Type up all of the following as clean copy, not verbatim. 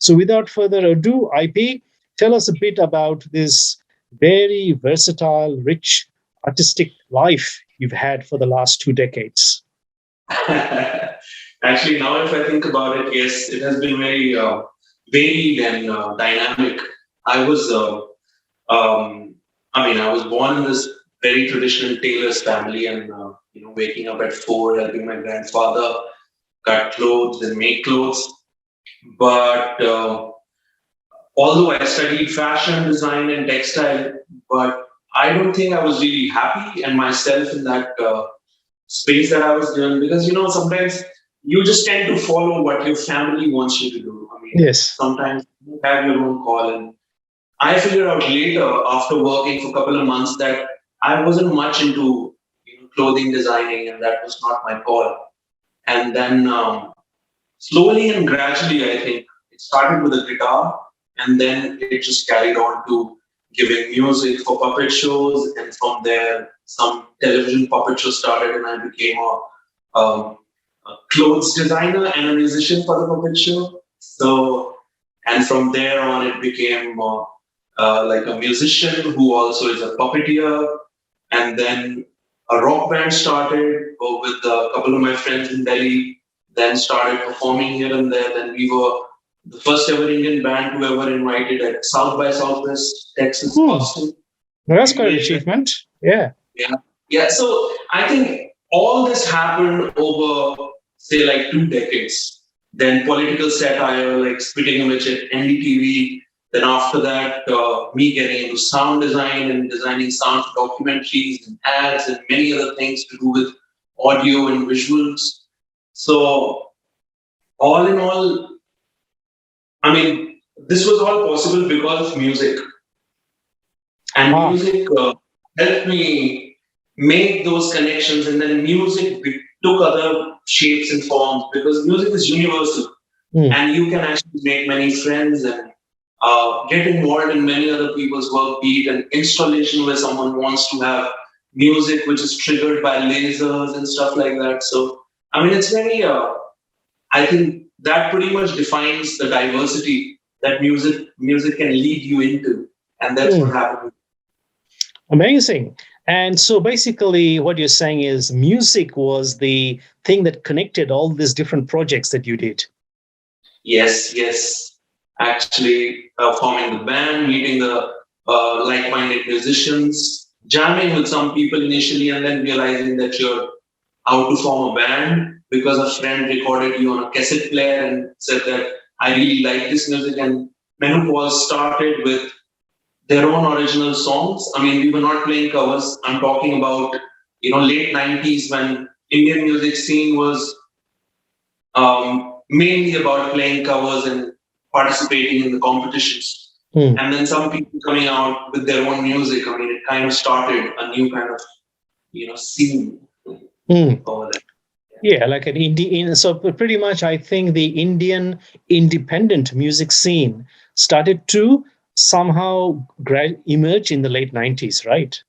So without further ado, IP, tell us a bit about this very versatile, rich, artistic life you've had for the last 2 decades. Actually, now if I think about it, yes, it has been very varied and dynamic. I was, I was born in this very traditional tailor's family, and waking up at 4, helping my grandfather cut clothes and make clothes. But although I studied fashion design and textile, but I don't think I was really happy and myself in that space that I was doing, because sometimes you just tend to follow what your family wants you to do. Yes. Sometimes you have your own call, and I figured out later after working for a couple of months that I wasn't much into clothing designing, and that was not my call. And then slowly and gradually, I think it started with a guitar, and then it just carried on to giving music for puppet shows, and from there, some television puppet shows started, and I became a clothes designer and a musician for the puppet show. So, and from there on, it became like a musician who also is a puppeteer, and then a rock band started with a couple of my friends in Delhi. Then started performing here and there. Then we were the first ever Indian band to ever invited at South by Southwest, Texas, Austin. Well, that's quite an achievement. Yeah. Yeah. So I think all this happened over, say, like 2 decades. Then political satire, like Spitting Image at NDTV. Then after that, me getting into sound design and designing sound for documentaries and ads and many other things to do with audio and visuals. So all in all, this was all possible because of music. And music helped me make those connections, and then music took other shapes and forms, because music is universal. And you can actually make many friends and get involved in many other people's work, be it an installation where someone wants to have music which is triggered by lasers and stuff like that. So, it's very, I think that pretty much defines the diversity that music can lead you into. And that's what happened. Amazing. And so basically what you're saying is music was the thing that connected all these different projects that you did. Yes. Actually, forming the band, meeting the like-minded musicians, jamming with some people initially, and then realizing that you're out to form a band because a friend recorded you on a cassette player and said that I really like this music. And Menwhopause started with their own original songs. We were not playing covers. I'm talking about late 90s, when Indian music scene was mainly about playing covers and participating in the competitions. And then some people coming out with their own music. It kind of started a new kind of scene over there. Yeah, like an indie. So pretty much, I think the Indian independent music scene started to somehow emerge in the late 90s, right?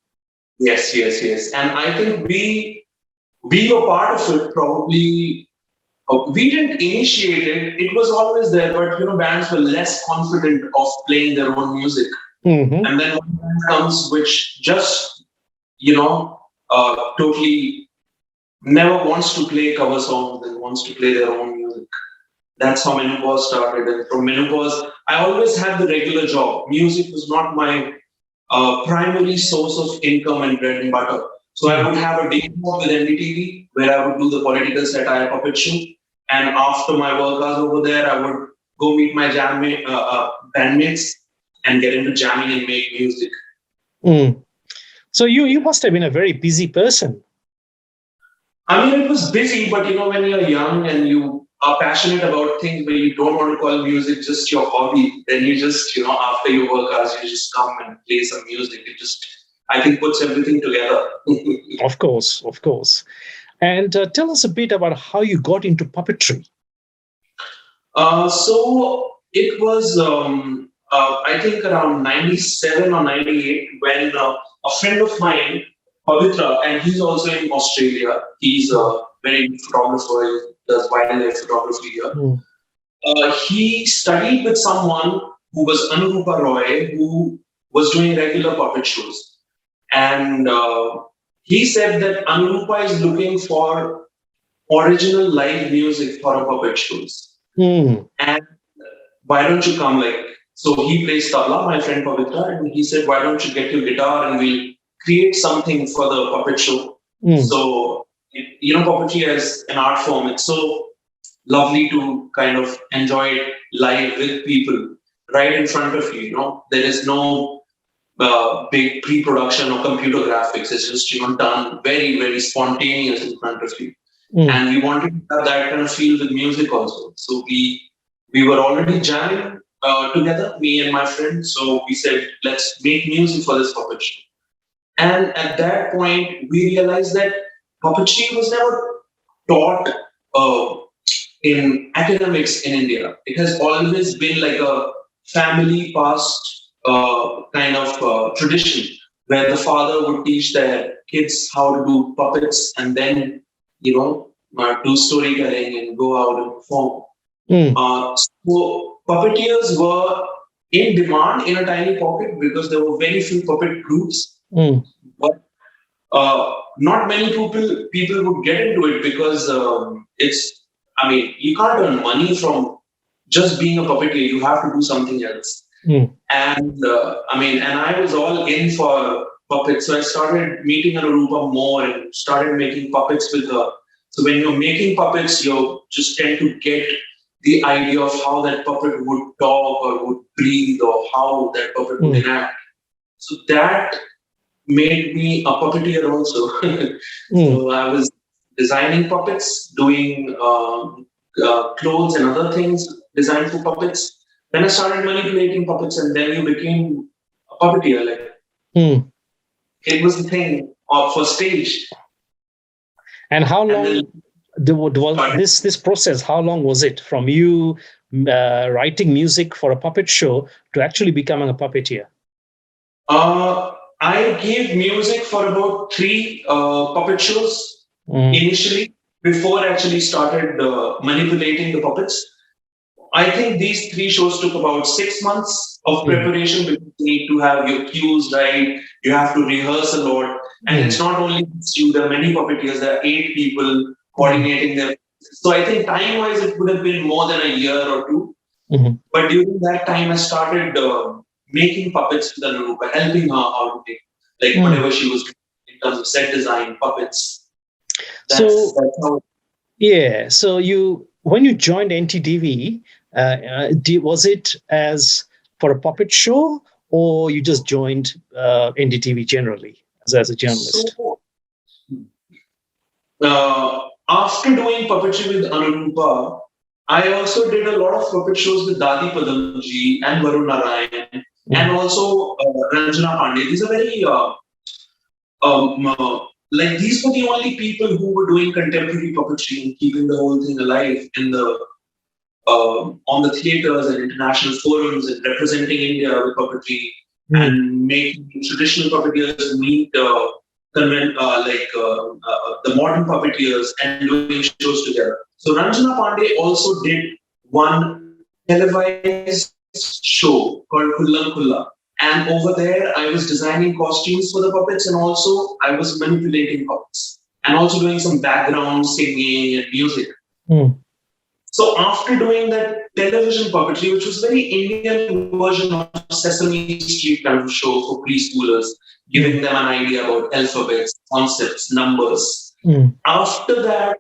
Yes. And I think we were part of it, probably. We didn't initiate it. It was always there, but bands were less confident of playing their own music. And then one band comes which just totally never wants to play cover songs and wants to play their own music. That's how Menwhopause started. And from Menwhopause, I always had the regular job. Music was not my primary source of income and bread and butter. So I would have a day job with NDTV where I would do the political satire puppet show. And after my work hours over there, I would go meet my bandmates and get into jamming and make music. So you must have been a very busy person. It was busy, but when you're young and you are passionate about things where you don't want to call music just your hobby, then you just, after your work hours, you just come and play some music. It just, I think, puts everything together. Of course. And tell us a bit about how you got into puppetry. So it was, I think, around 97 or 98 when a friend of mine, Pavitra, and he's also in Australia. He's a very good photographer. He does wildlife photography here. he studied with someone who was Anurupa Roy, who was doing regular puppet shows. And he said that Anurupa is looking for original live music for a puppet shows. Mm. And why don't you come? So he plays tabla, my friend Pavitra, and he said, why don't you get your guitar and we'll create something for the puppet show. So, puppetry as an art form, it's so lovely to kind of enjoy it live with people right in front of you. There is no big pre-production or computer graphics. It's just, done very, very spontaneous in front of you. And we wanted to have that kind of feel with music also. So we were already jamming together, me and my friend. So we said, let's make music for this puppet show. And at that point, we realized that puppetry was never taught in academics in India. It has always been like a family past kind of tradition where the father would teach their kids how to do puppets and then, do storytelling and go out and perform. So puppeteers were in demand in a tiny pocket because there were very few puppet groups. But not many people would get into it because you can't earn money from just being a puppeteer. You have to do something else. And I was all in for puppets. So I started meeting Anurupa more and started making puppets with her. So when you're making puppets, you just tend to get the idea of how that puppet would talk or would breathe or how that puppet would enact. So that made me a puppeteer also. So I was designing puppets, doing clothes and other things designed for puppets. Then I started manipulating puppets, and then you became a puppeteer. It was the thing for stage. And how long was this process? How long was it from you writing music for a puppet show to actually becoming a puppeteer? I gave music for about 3 puppet shows initially before I actually started manipulating the puppets. I think these 3 shows took about 6 months of preparation because you need to have your cues right. You have to rehearse a lot. And it's not only you, there are many puppeteers, there are 8 people coordinating them. So I think time-wise, it would have been more than a year or 2. But during that time, I started making puppets with Anurupa, helping her out to make whatever she was doing in terms of set design, puppets. So when you joined NTTV, was it as for a puppet show, or you just joined NDTV generally as a journalist? So, after doing puppetry with Anurupa, I also did a lot of puppet shows with Dadi Padamji and Varun Narayan and also Ranjana Pandey. These are very these were the only people who were doing contemporary puppetry and keeping the whole thing alive in the on the theaters and international forums and representing India with puppetry and making traditional puppeteers meet the modern puppeteers and doing shows together. So Ranjana Pandey also did one televised show called Kullam Kulla. And over there, I was designing costumes for the puppets and also I was manipulating puppets and also doing some background singing and music. So after doing that television puppetry, which was very Indian version of Sesame Street kind of show for preschoolers, giving them an idea about alphabets, concepts, numbers. After that,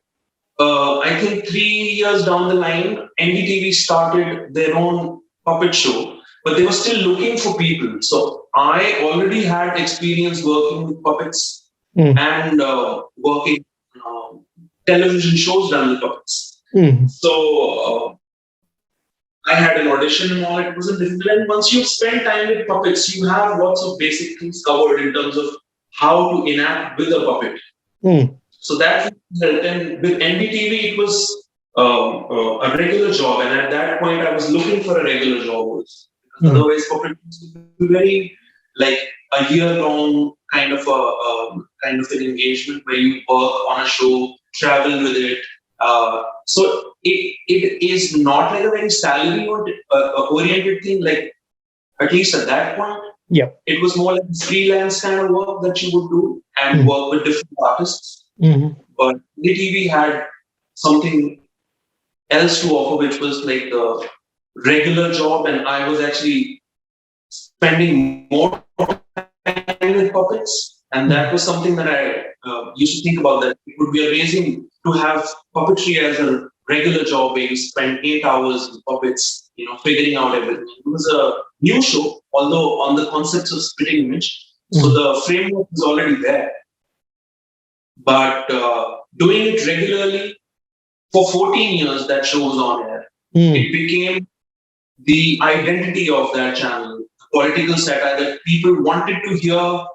I think 3 years down the line, NDTV started their own puppet show, but they were still looking for people. So I already had experience working with puppets and working television shows done with puppets. So I had an audition and all. It wasn't difficult. And once you've spent time with puppets, you have lots of basic things covered in terms of how to enact with a puppet. So that helped. And with NDTV, it was a regular job. And at that point, I was looking for a regular job also. Because otherwise, puppet would be very like a year-long kind of an engagement where you work on a show, travel with it. So it is not like a very salary oriented thing. Like at least at that point, Yep. it was more like freelance kind of work that you would do and work with different artists. But NDTV had something else to offer, which was like the regular job, and I was actually spending more time with puppets, and that was something that I used to think about. That it would be amazing to have puppetry as a regular job where you spend 8 hours with puppets, figuring out everything. It was a new show, although on the concepts of spitting image, so the framework was already there. But doing it regularly for 14 years, that show was on air. It became the identity of that channel, political satire that people wanted to hear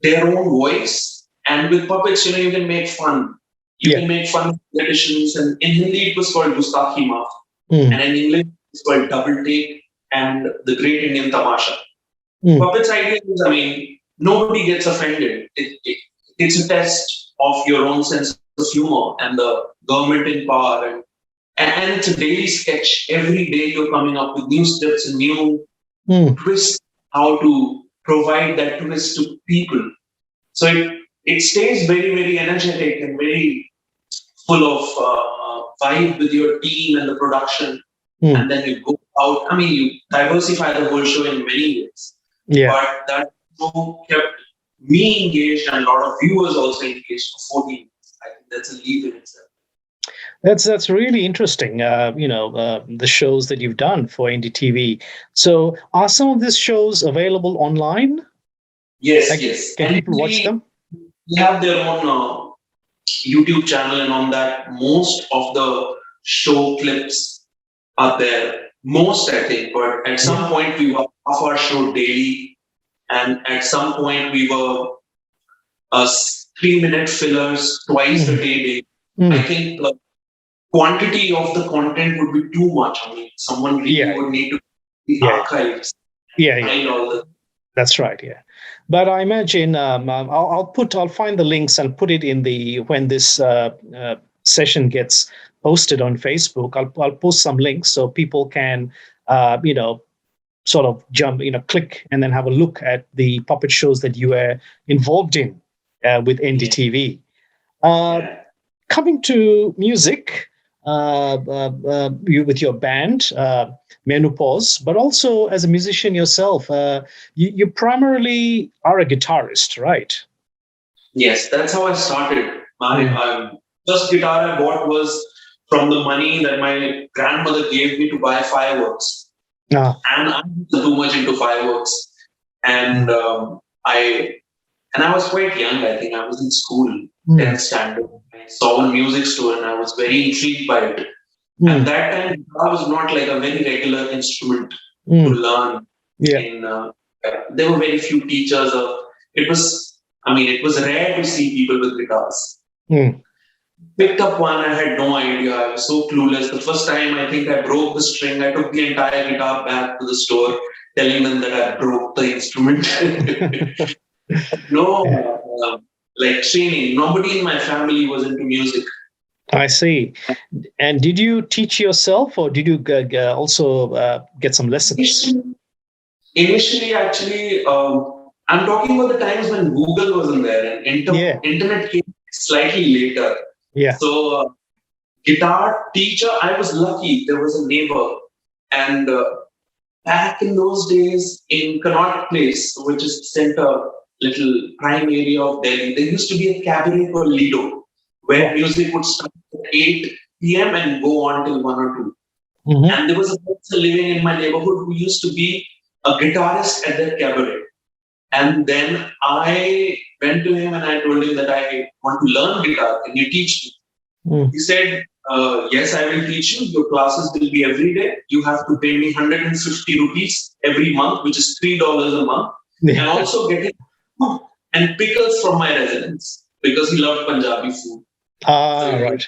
their own voice. And with puppets, you can make fun. You can make fun of traditions. And in Hindi, it was called Gustakhi Maaf. And in English, it's called Double Take and The Great Indian Tamasha. Puppets' idea is, nobody gets offended. It's a test of your own sense of humor and the government in power. And it's a daily sketch. Every day you're coming up with new steps and new twists, how to provide that twist to people. So it stays very, very energetic and very full of vibe with your team and the production. And then you go out. You diversify the whole show in many ways. Yeah. But that show kept me engaged and a lot of viewers also engaged for 14 years. I think that's a leap in itself. That's really interesting. The shows that you've done for NDTV. So, are some of these shows available online? Yes, yes. Can people watch them? They have their own YouTube channel, and on that, most of the show clips are there. Most, I think, but at some point we were off our show daily, and at some point we were 3-minute fillers twice a day. I think the quantity of the content would be too much. Someone really would need to be archives. Find all the. That's right. Yeah, but I imagine I'll find the links and put it in when this session gets posted on Facebook. I'll post some links so people can sort of jump, click and then have a look at the puppet shows that you were involved in with NDTV. Coming to music, you with your band, menwhopause, but also as a musician yourself, you primarily are a guitarist, right? Yes, that's how I started. My first guitar I bought was from the money that my grandmother gave me to buy fireworks. And I was too much into fireworks. And I was quite young. I think I was in school, 10th standard. I saw a music store and I was very intrigued by it. At that time, guitar was not like a very regular instrument to learn. There were very few teachers. It was rare to see people with guitars. Picked up one, I had no idea. I was so clueless. The first time I think I broke the string, I took the entire guitar back to the store, telling them that I broke the instrument. Training. Nobody in my family was into music. I see. And did you teach yourself, or did you also get some lessons? Initially, actually, I'm talking about the times when Google wasn't there and internet came slightly later. So, guitar teacher, I was lucky. There was a neighbor, and back in those days in Connaught Place, which is center little prime area of Delhi, there used to be a cabaret called Lido, where music would start at 8 p.m. and go on till 1 or 2. And there was a person living in my neighborhood who used to be a guitarist at that cabaret. And then I went to him and I told him that I want to learn guitar. Can you teach me? He said, yes, I will teach you. Your classes will be every day. You have to pay me 150 rupees every month, which is $3 a month. And also get it and pickles from my residence because he loved Punjabi food. Right.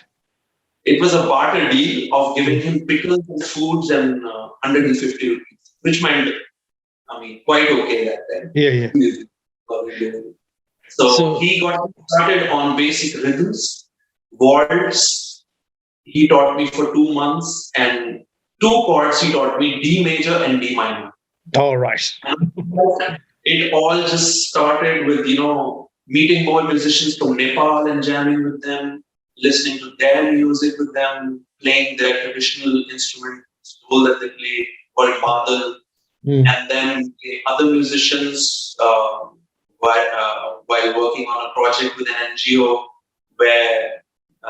It was a barter deal of giving him pickles and foods and 150 rupees, which meant, quite okay that time. So he got started on basic rhythms, waltz, He taught me for 2 months, and two chords he taught me: D major and D minor. All right. And it all just started with, meeting more musicians from Nepal and jamming with them, listening to their music with them, playing their traditional instrument, stool that they play called madal, and then other musicians while working on a project with an NGO where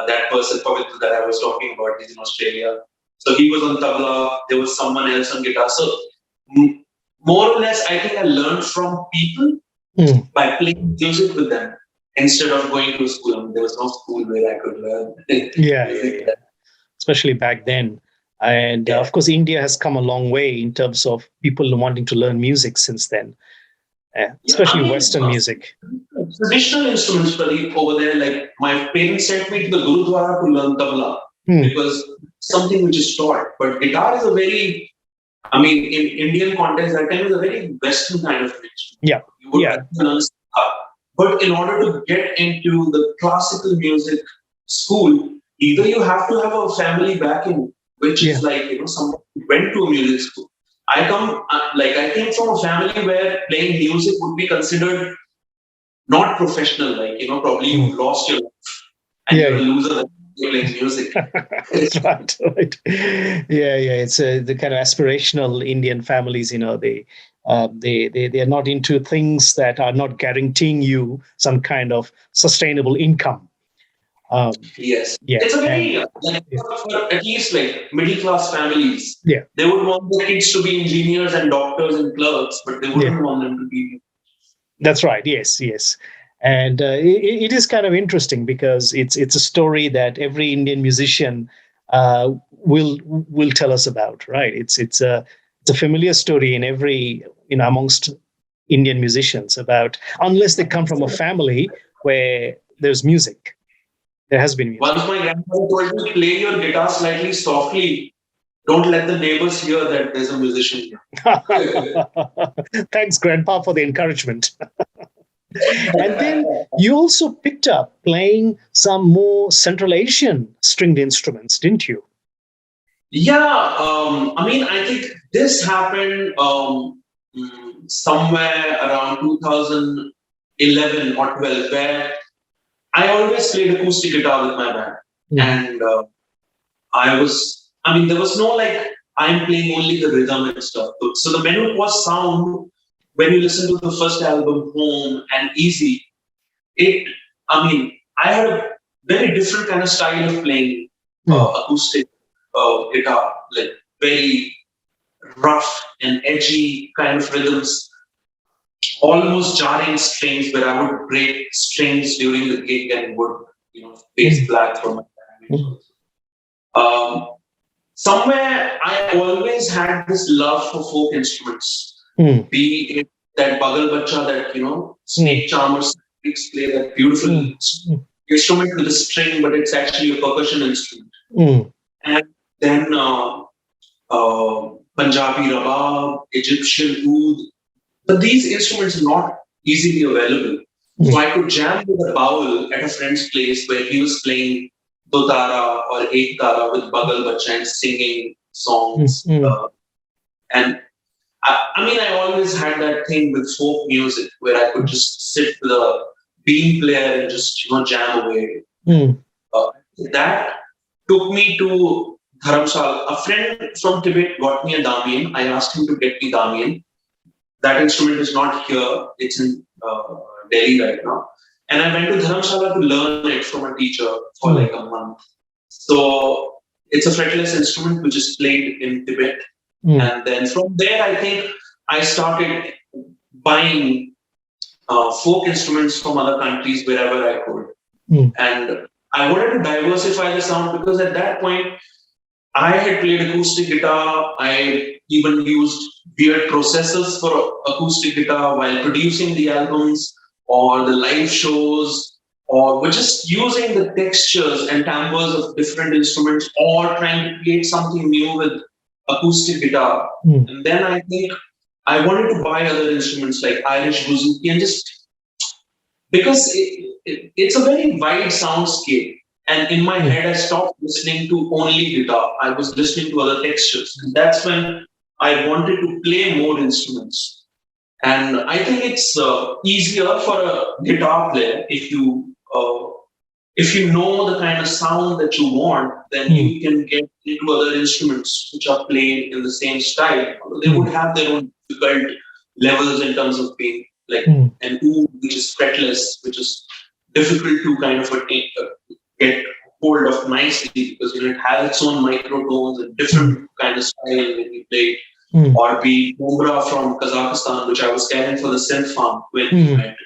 that person, Pavitra, that I was talking about, is in Australia. So he was on tabla, there was someone else on guitar. So more or less, I think I learned from people by playing music with them instead of going to school. I mean, there was no school where I could learn. Yeah. Especially back then. And of course, India has come a long way in terms of people wanting to learn music since then, especially Western music. Traditional instruments, Pradip, over there, like my parents sent me to the Gurudwara to learn tabla because something which is taught. But guitar is a very, in Indian context, that time is a very Western kind of instrument. Yeah. You would learn guitar. But in order to get into the classical music school, either you have to have a family backing, which is like, someone who went to a music school. I came from a family where playing music would be considered not professional, probably you've lost your life and you're a loser that you're playing music. That's right. Yeah. It's the kind of aspirational Indian families, they are not into things that are not guaranteeing you some kind of sustainable income. Yes. It's a very, for at least like middle class families, they would want their kids to be engineers and doctors and clerks, but they wouldn't want them to be. That's right. Yes. And it is kind of interesting because it's a story that every Indian musician will tell us about, right? It's a familiar story in every, amongst Indian musicians about, unless they come from a family where there's music. There has been music. Once my grandfather told me, play your guitar slightly softly. Don't let the neighbors hear that there's a musician here. Thanks, Grandpa, for the encouragement. And then you also picked up playing some more Central Asian stringed instruments, didn't you? Yeah, I think this happened somewhere around 2011 or 12, where I always played acoustic guitar with my band. And there was no I'm playing only the rhythm and stuff. So the menwhopause sound, when you listen to the first album, Home and Easy, I had a very different kind of style of playing acoustic guitar, like very rough and edgy kind of rhythms, almost jarring strings where I would break strings during the gig and would, face black for my band. Somewhere I always had this love for folk instruments. Be it that Bagal Bacha, that, snake charmers play that beautiful instrument with a string, but it's actually a percussion instrument. And then Punjabi Rabab, Egyptian Oud. But these instruments are not easily available. So I could jam with a baul at a friend's place where he was playing Dotara or Ek Tara with Bagal Bacha and singing songs. And I always had that thing with folk music where I could just sit with a bean player and just, jam away. That took me to Dharamshala. A friend from Tibet got me a damian. I asked him to get me damian. That instrument is not here. It's in Delhi right now. And I went to Dharamshala to learn it from a teacher for like a month. So it's a fretless instrument which is played in Tibet. And then from there, I think I started buying folk instruments from other countries wherever I could. And I wanted to diversify the sound because at that point, I had played acoustic guitar. I even used weird processors for acoustic guitar while producing the albums or the live shows, or we're just using the textures and timbres of different instruments or trying to create something new with acoustic guitar. And then I think I wanted to buy other instruments like Irish bouzouki and just because it's a very wide soundscape. And in my head, I stopped listening to only guitar. I was listening to other textures. And that's when I wanted to play more instruments. And I think it's easier for a guitar player if you know the kind of sound that you want, then you can get into other instruments which are played in the same style. They would have their own difficult levels in terms of being like an oud, which is fretless, which is difficult to kind of get hold of nicely because it has its own microtones and different kind of style when you play. Or be Cobra from Kazakhstan, which I was carrying for the synth farm when we went.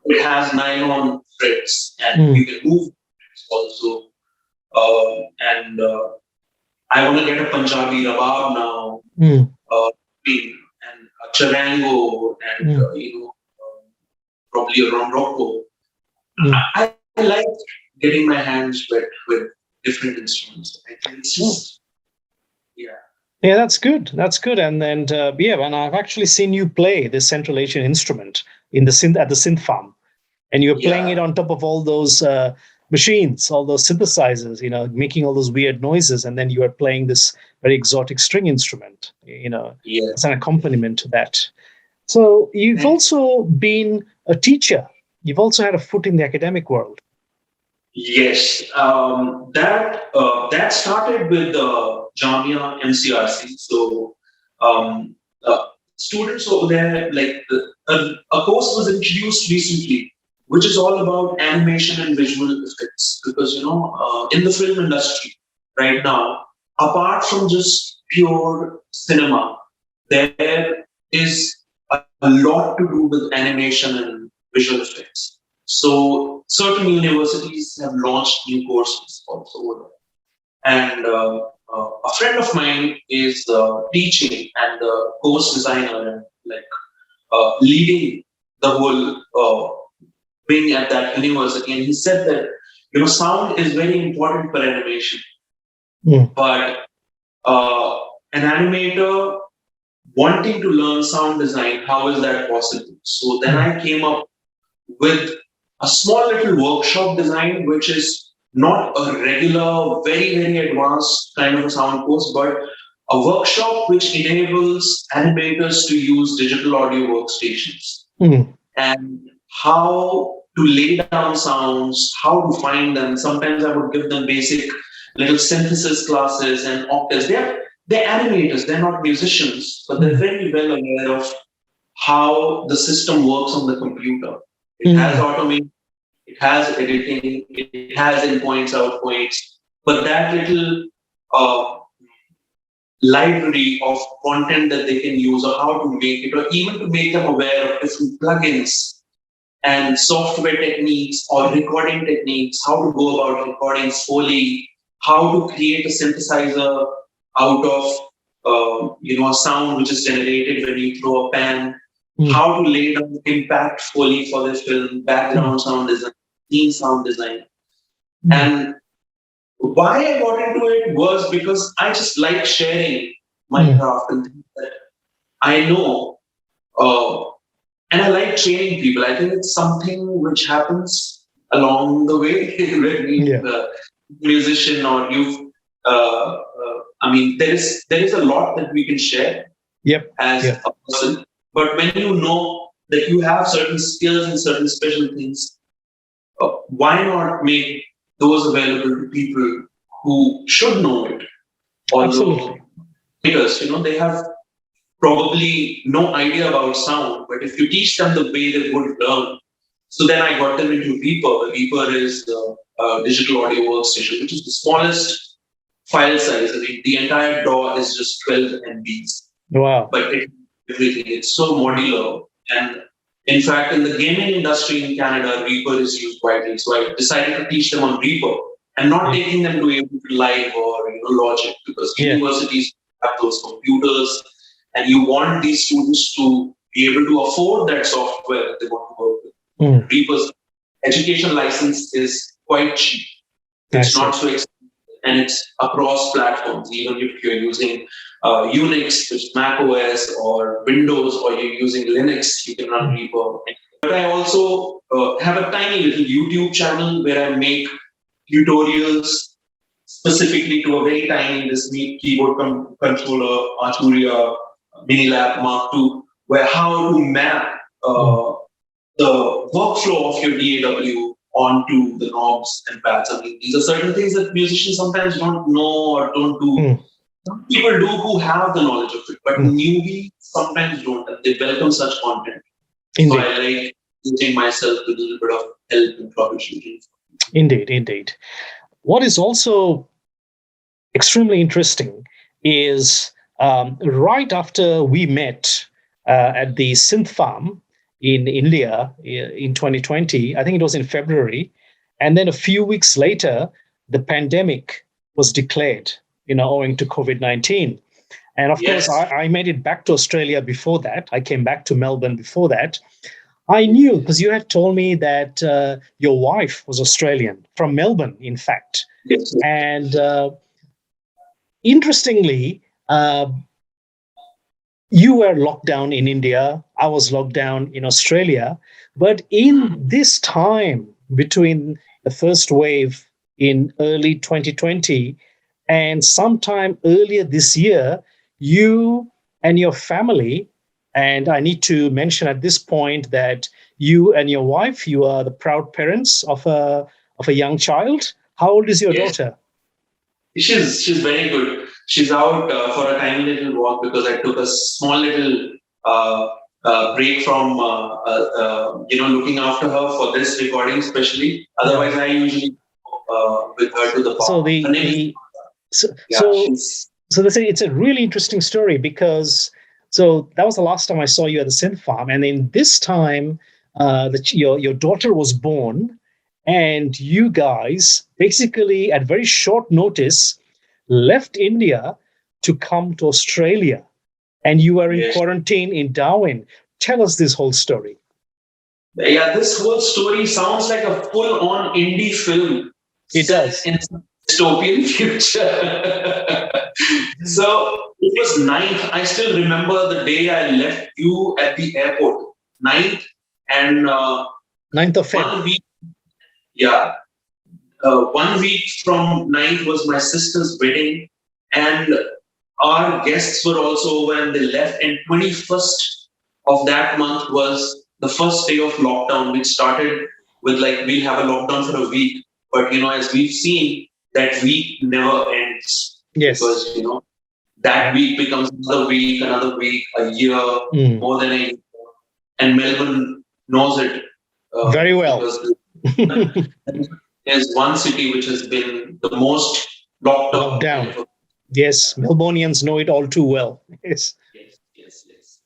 It has nylon frets and you can move frets also. I want to get a Punjabi rabab now, and a charango, and probably a rondoko. I like getting my hands wet with different instruments. I think it's just, Yeah, that's good. That's good. And I've actually seen you play this Central Asian instrument in the synth at the synth farm, and you're playing it on top of all those machines, all those synthesizers, making all those weird noises, and then you are playing this very exotic string instrument, as an accompaniment to that. So you've also been a teacher. You've also had a foot in the academic world. Yes, that started with Jamia MCRC. So students over there, like a course was introduced recently, which is all about animation and visual effects. Because in the film industry right now, apart from just pure cinema, there is a lot to do with animation and visual effects. So certain universities have launched new courses also over there. And a friend of mine is teaching and the course designer and leading the whole wing at that university. And he said that sound is very important for animation. But an animator wanting to learn sound design, how is that possible? So then I came up with a small little workshop design, which is not a regular, very, very advanced kind of a sound course, but a workshop which enables animators to use digital audio workstations and how to lay down sounds, how to find them. Sometimes I would give them basic little synthesis classes and octaves. They're animators, they're not musicians, but they're very well aware of how the system works on the computer. It has automation, it has editing, it has in points, out points, but that little library of content that they can use or how to make it, or even to make them aware of different plugins and software techniques or recording techniques, how to go about recording Foley, how to create a synthesizer out of a sound which is generated when you throw a pan. How to lay down impact Foley for this film, background sound design, theme sound design. And why I got into it was because I just like sharing my craft and things that I know. And I like training people. I think it's something which happens along the way when you're a musician or you've, there is a lot that we can share as a person. But when you know that you have certain skills and certain special things, why not make those available to people who should know it? Although, because they have probably no idea about sound, but if you teach them the way they would learn. So then I got them into Reaper. Reaper is a digital audio workstation, which is the smallest file size. The entire DAW is just 12 MBs. Wow! But everything. It's so modular. And in fact, in the gaming industry in Canada, Reaper is used widely. So I decided to teach them on Reaper and not taking them to Ableton Live or Logic, because universities have those computers and you want these students to be able to afford that software that they want to work with. Reaper's education license is quite cheap. It's not so expensive. And it's across platforms, even if you're using Unix, which is Mac OS, or Windows, or you're using Linux, you can run Reaper. But I also have a tiny little YouTube channel where I make tutorials specifically to a very tiny this neat keyboard controller, Arturia Minilab Mark II, where how to map the workflow of your DAW onto the knobs and pads. I mean, these are certain things that musicians sometimes don't know or don't do. Some people do who have the knowledge of it, but newbies sometimes don't, and they welcome such content. Indeed. So I like using myself with a little bit of help and troubleshooting. Indeed. What is also extremely interesting is right after we met at the Synth Farm in India in 2020, I think it was in February, and then a few weeks later, the pandemic was declared, owing to COVID-19. And of course, I made it back to Australia before that. I came back to Melbourne before that. I knew, because you had told me that your wife was Australian, from Melbourne, in fact. Yes. And interestingly, you were locked down in India. I was locked down in Australia. But in this time between the first wave in early 2020 and sometime earlier this year, you and your family, and I need to mention at this point that you and your wife, you are the proud parents of a young child. How old is your daughter? She's very good. She's out for a tiny little walk because I took a small little break from looking after her for this recording, especially. Otherwise, I usually with her to the park. So they say it's a really interesting story because that was the last time I saw you at the Synth Farm, and in this time, your daughter was born. And you guys basically, at very short notice, left India to come to Australia. And you were in quarantine in Darwin. Tell us this whole story. Yeah, this whole story sounds like a full-on indie film. It does. In a dystopian future. So it was 9th. I still remember the day I left you at the airport. 9th and 9th of February. 1 week. Yeah. 1 week from 9th was my sister's wedding, and our guests were also over and they left. And 21st of that month was the first day of lockdown, which started with we'll have a lockdown for a week. But, as we've seen, that week never ends. Yes. Because, that week becomes another week, a year, more than a year. And Melbourne knows it. Very well. There's one city which has been the most locked down. Yes, Melbournians know it all too well. Yes.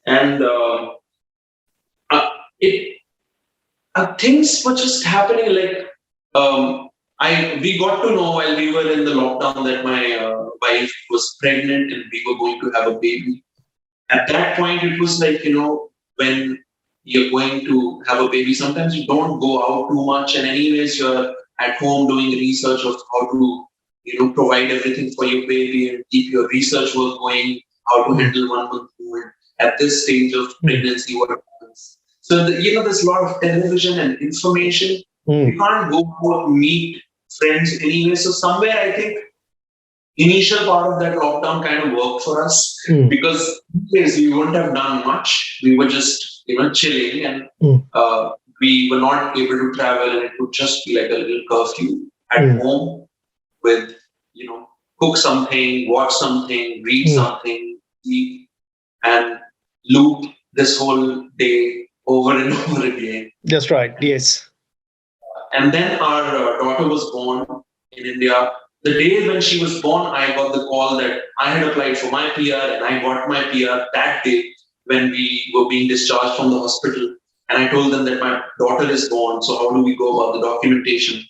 And things were just happening. We got to know while we were in the lockdown that my wife was pregnant and we were going to have a baby. At that point, it was when you're going to have a baby, sometimes you don't go out too much, and anyways you're at home doing research of how to provide everything for your baby and keep your research work going, how to handle 1 month old at this stage of pregnancy, what happens. So there's a lot of television and information. You can't go out and meet friends anyway. So somewhere I think initial part of that lockdown kind of worked for us because we wouldn't have done much. We were just chilling, and we were not able to travel, and it would just be like a little curfew at home with cook something, watch something, read something, eat, and loop this whole day over and over again. That's right. Yes. And then our daughter was born in India. The day when she was born, I got the call that I had applied for my PR, and I got my PR that day when we were being discharged from the hospital. And I told them that my daughter is born, so how do we go about the documentation?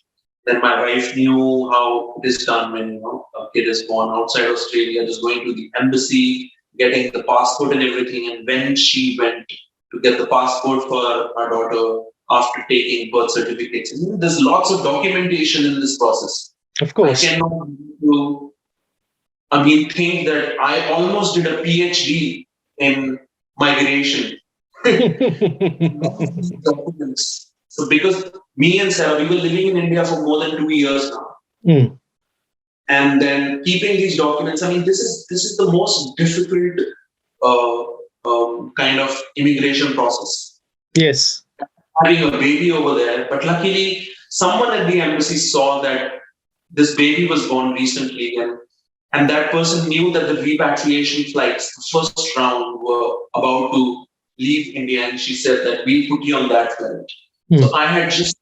Then my wife knew how it is done when a kid is born outside Australia, just going to the embassy, getting the passport and everything. And when she went to get the passport for our daughter after taking birth certificates, there's lots of documentation in this process. Of course. I cannot think that I almost did a PhD in migration. So because me and Sarah, we were living in India for more than 2 years now. Mm. and then keeping these documents. I mean, this is the most difficult kind of immigration process. Yes. Having a baby over there, but luckily someone at the embassy saw that this baby was born recently, and that person knew that the repatriation flights, the first round, were about to leave India, and she said that we'll put you on that flight. Mm. So I had just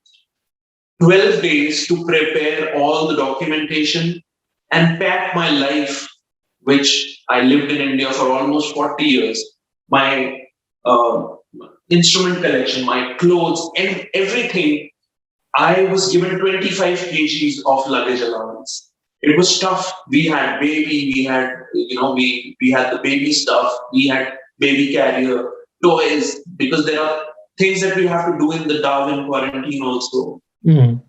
12 days to prepare all the documentation and pack my life, which I lived in India for almost 40 years, my uh, instrument collection, my clothes, and everything. I was given 25 kgs of luggage allowance. It was tough. We had baby, we had the baby stuff, we had baby carrier, toys, because there are things that we have to do in the Darwin quarantine also. Mm.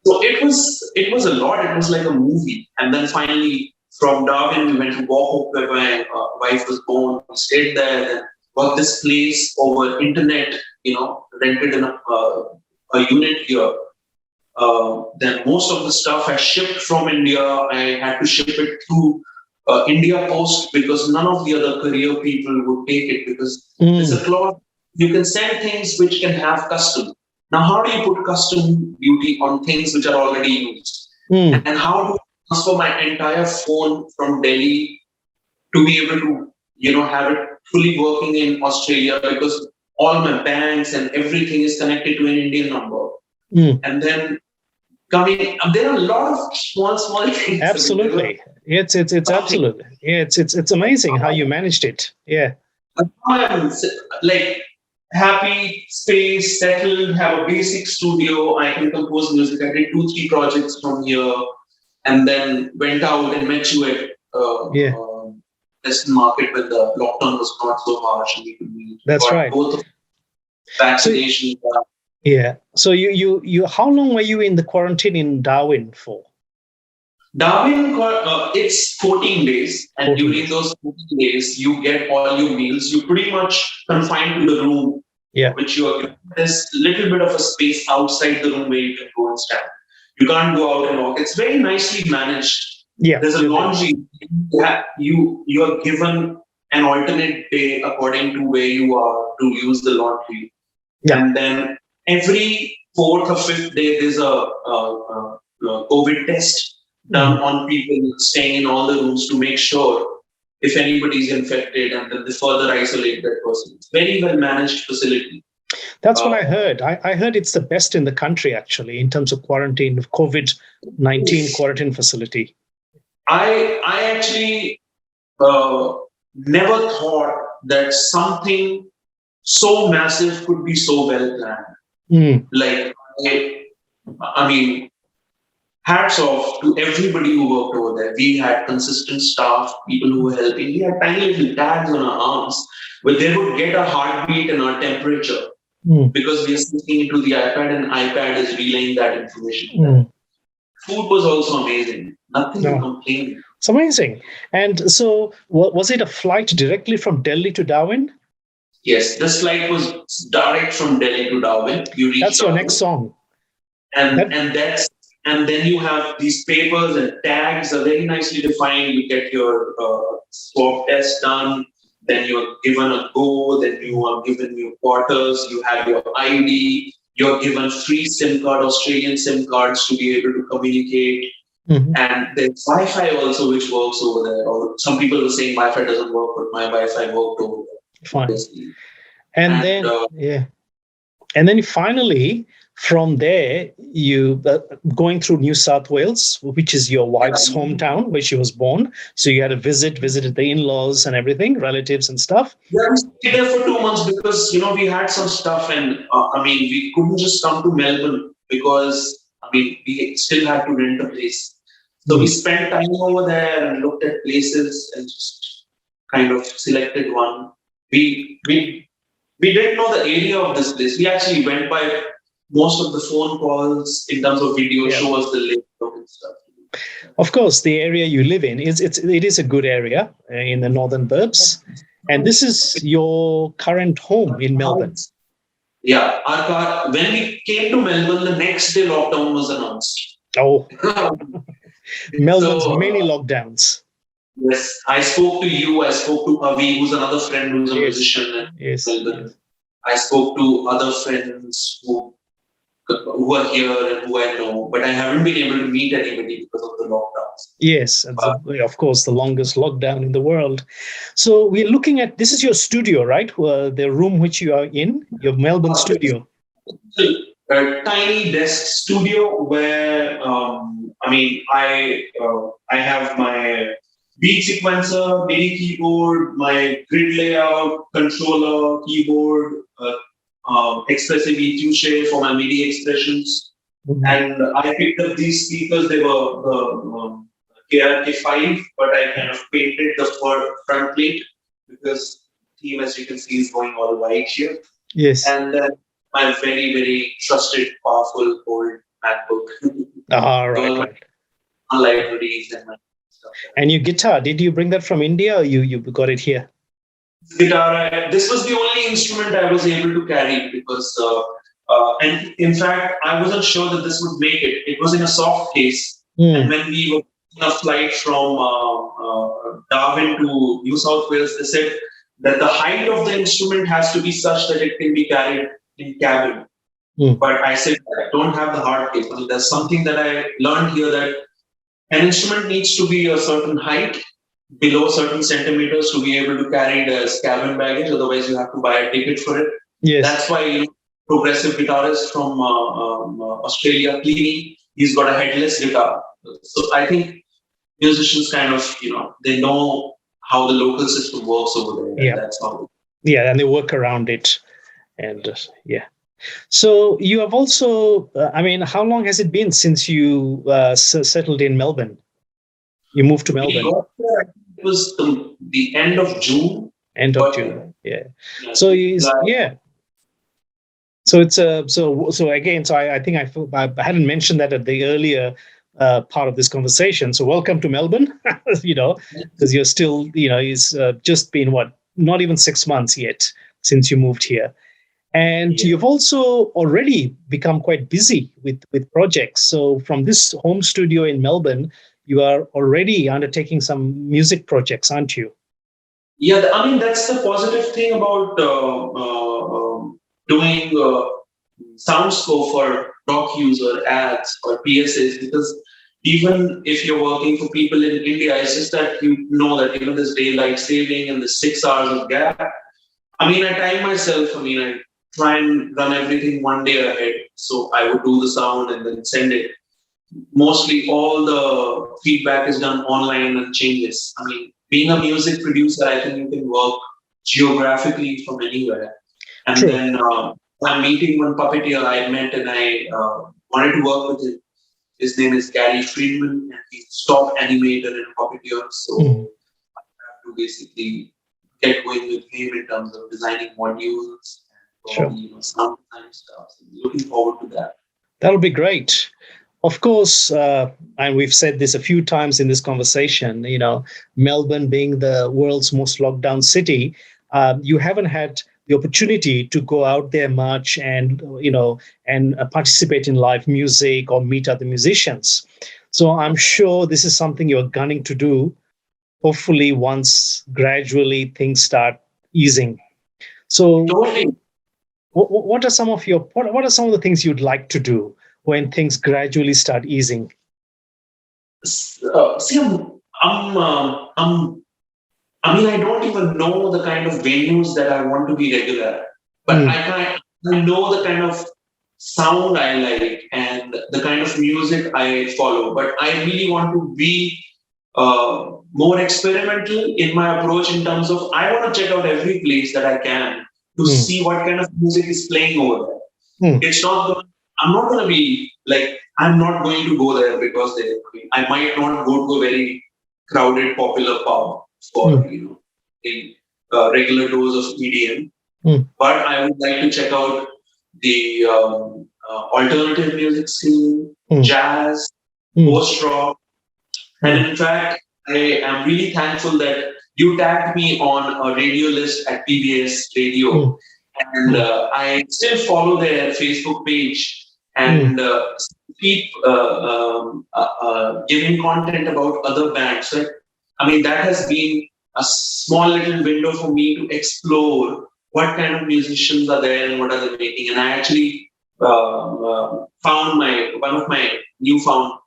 So it was a lot. It was like a movie. And then finally, from Darwin, we went to Warhope, where my wife was born. We stayed there and got this place over internet. Rented in a unit here. Then most of the stuff I shipped from India. I had to ship it through India Post because none of the other courier people would take it because there's a clause. You can send things which can have custom. Now, how do you put custom duty on things which are already used? Mm. And how do I transfer my entire phone from Delhi to be able to, have it fully working in Australia because all my banks and everything is connected to an Indian number. Mm. And then there are a lot of small things. Absolutely. It's absolutely. Yeah, it's amazing how you managed it. Yeah. I'm like happy, space, settled, have a basic studio. I can compose music. I did 2-3 projects from here, and then went out and met you at Yeah. Western Market when the lockdown was not so harsh and we could meet. That's right. Both vaccinations. Yeah. So you how long were you in the quarantine in Darwin for? Darwin, it's 14 days, and 14 during days. those 14 days, you get all your meals. You pretty much confined to the room, Yeah. which you are given. There's little bit of a space outside the room where you can go and stand. You can't go out and walk. It's very nicely managed. Yeah. There's a laundry. You are given an alternate day according to where you are to use the laundry, and then every 4th or 5th day there's a COVID test done on people staying in all the rooms to make sure if anybody is infected, and then they further isolate that person. It's very well managed facility. That's what I heard. I heard it's the best in the country, actually, in terms of quarantine, of COVID-19 quarantine facility. I actually never thought that something so massive could be so well planned. Like, I mean, hats off to everybody who worked over there. We had consistent staff, people who were helping. We had tiny little tags on our arms where they would get our heartbeat and our temperature because we are speaking into the iPad and iPad is relaying that information. Food was also amazing. Nothing to complain. It's amazing. And so was it a flight directly from Delhi to Darwin? Yes, this flight was direct from Delhi to Darwin. That's Darwin. Your next song. And then you have these papers and tags are very nicely defined. You get your swab test done, then you are given a go, then you are given your quarters, you have your ID, you're given 3 SIM card, Australian SIM cards to be able to communicate. And there's Wi-Fi also which works over there. Or some people were saying Wi-Fi doesn't work, but my Wi-Fi worked over there. Fine. And then finally, from there, you going through New South Wales, which is your wife's hometown, where she was born. So you had to visited the in-laws and everything, relatives and stuff. Yeah, we stayed there for 2 months because, we had some stuff and, we couldn't just come to Melbourne because, we still had to rent a place. So we spent time over there and looked at places and just kind of selected one. We didn't know the area of this place. We actually went by most of the phone calls in terms of video, show us the layout and stuff. Of course, the area you live in it is a good area in the northern burbs, and this is your current home in Melbourne. Yeah, when we came to Melbourne, the next day lockdown was announced. Oh, Melbourne's So, many lockdowns. yes, I spoke to you. I spoke to Avi, who's another friend who's a Yes, musician in yes, Melbourne. yes. I spoke to other friends who are here and who I know, but I haven't been able to meet anybody because of the lockdowns. Yes, and of course, the longest lockdown in the world. So we're looking at, this is your studio, right? The room which you are in, your Melbourne studio. A tiny desk studio where I have my beat sequencer, MIDI keyboard, my grid layout, controller, keyboard, expressive EQ share for my MIDI expressions. Mhm. And I picked up these speakers. They were the KRK5, but I kind of painted the front plate because the theme, as you can see, is going all white here. Yes. And then my very, very trusted, powerful old MacBook. Right. My libraries and my stuff. And your guitar, did you bring that from India or you got it here? Guitar, this was the only instrument I was able to carry because, and in fact, I wasn't sure that this would make it. It was in a soft case. And when we were on a flight from Darwin to New South Wales, they said that the height of the instrument has to be such that it can be carried in cabin. But I said, I don't have the hard case. I mean, there's something that I learned here that an instrument needs to be a certain height, below certain centimeters, to be able to carry it as cabin baggage. Otherwise, you have to buy a ticket for it. Yes. That's why progressive guitarist from Australia, Pliny, he's got a headless guitar. So I think musicians kind of, they know how the local system works over there. Yeah. And that's how. Yeah, and they work around it. And yeah. So you have also, how long has it been since you settled in Melbourne? You moved to Melbourne. It was the end of June. End of June, yeah. So yeah. So it's so again. So I think I hadn't mentioned that at the earlier part of this conversation. So welcome to Melbourne. Because you're still, it's just been not even 6 months yet since you moved here. And you've also already become quite busy with projects. So from this home studio in Melbourne, you are already undertaking some music projects, aren't you? Yeah, that's the positive thing about doing sound score for doc user ads or PSAs, because even if you're working for people in India, it's just that you know that there's daylight saving and the 6 hours of gap. I time myself. I try and run everything one day ahead. So I would do the sound and then send it. Mostly all the feedback is done online and changes. Being a music producer, I think you can work geographically from anywhere. And True. Then I'm meeting one puppeteer I met and I wanted to work with him. His name is Gary Friedman, and he's a stop animator and puppeteer. So I have to basically get going with him in terms of designing modules and sound design stuff. So looking forward to that. That'll be great. Of course, and we've said this a few times in this conversation, Melbourne being the world's most locked down city, you haven't had the opportunity to go out there much and, and participate in live music or meet other musicians. So I'm sure this is something you're gunning to do, hopefully once gradually things start easing. So what are some of the things you'd like to do when things gradually start easing? I don't even know the kind of venues that I want to be regular, but I know the kind of sound I like and the kind of music I follow. But I really want to be more experimental in my approach in terms of I want to check out every place that I can to see what kind of music is playing over there. It's not. I'm not going to be like, I'm not going to go there because I might not go to a very crowded, popular pub for, a regular dose of EDM. But I would like to check out the alternative music scene, jazz, post-rock. And in fact, I am really thankful that you tagged me on a radio list at PBS Radio. And I still follow their Facebook page. And keep giving content about other bands. Right? I mean, that has been a small little window for me to explore what kind of musicians are there and what are they making. And I actually found one of my newfound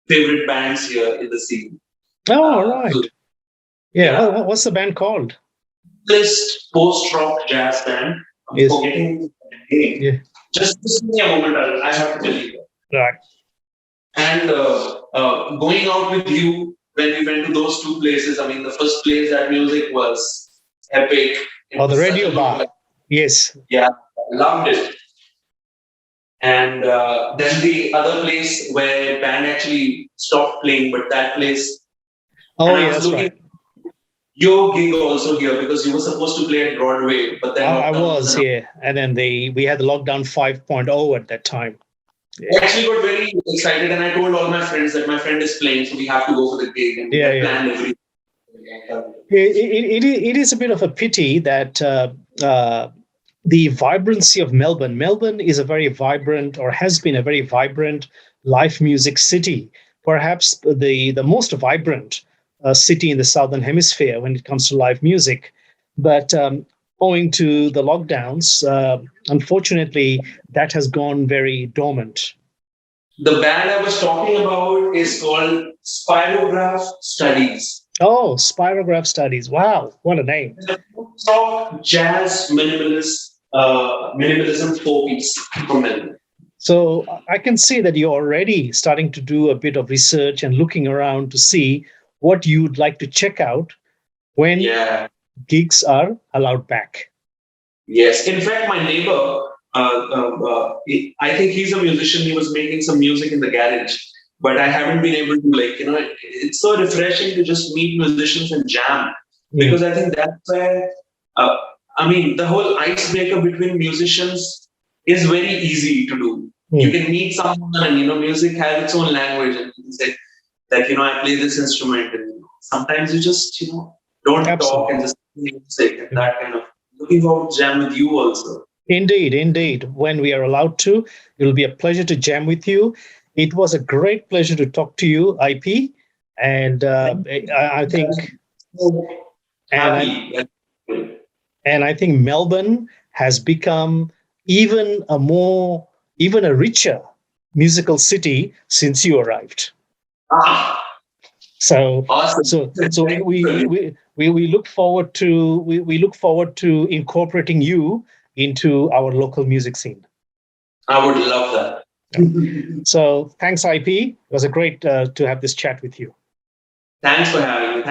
favorite bands here in the scene. Oh, right. So, yeah. What's the band called? List post-rock jazz band. I'm Yes. forgetting the name. Yeah. Just give me a moment. I have to tell you. Right. And going out with you when we went to those two places, I mean, the first place that music was epic. The radio bar. Yes. Yeah, loved it. And then the other place where band actually stopped playing, but that place. Oh, yeah, that's right. Your gig also here because you were supposed to play at Broadway, but then I was here, and then we had the lockdown 5.0 at that time. I actually got very excited, and I told all my friends that my friend is playing, so we have to go for the gig. And planned everything. It is a bit of a pity that the vibrancy of Melbourne. Melbourne is a very vibrant, or has been a very vibrant live music city. Perhaps the most vibrant city in the Southern Hemisphere when it comes to live music. But owing to the lockdowns, unfortunately, that has gone very dormant. The band I was talking about is called Spirograph Studies. Oh, Spirograph Studies. Wow, what a name. Rock, jazz, minimalism four-piece from Melbourne. So I can see that you're already starting to do a bit of research and looking around to see what you'd like to check out when gigs are allowed back. Yes. In fact, my neighbor, I think he's a musician. He was making some music in the garage, but I haven't been able to, it's so refreshing to just meet musicians and jam, because I think that's where, the whole icebreaker between musicians is very easy to do. You can meet someone and, music has its own language, and you can say that, I play this instrument, and sometimes you just, don't talk and just play music and that kind of. Looking forward to jam with you also. Indeed. When we are allowed to, it will be a pleasure to jam with you. It was a great pleasure to talk to you, IP. And I think, and I think Melbourne has become even a richer musical city since you arrived. So, awesome. so we look forward to incorporating you into our local music scene. I would love that. So thanks, IP. It was a great to have this chat with you. Thanks for having me.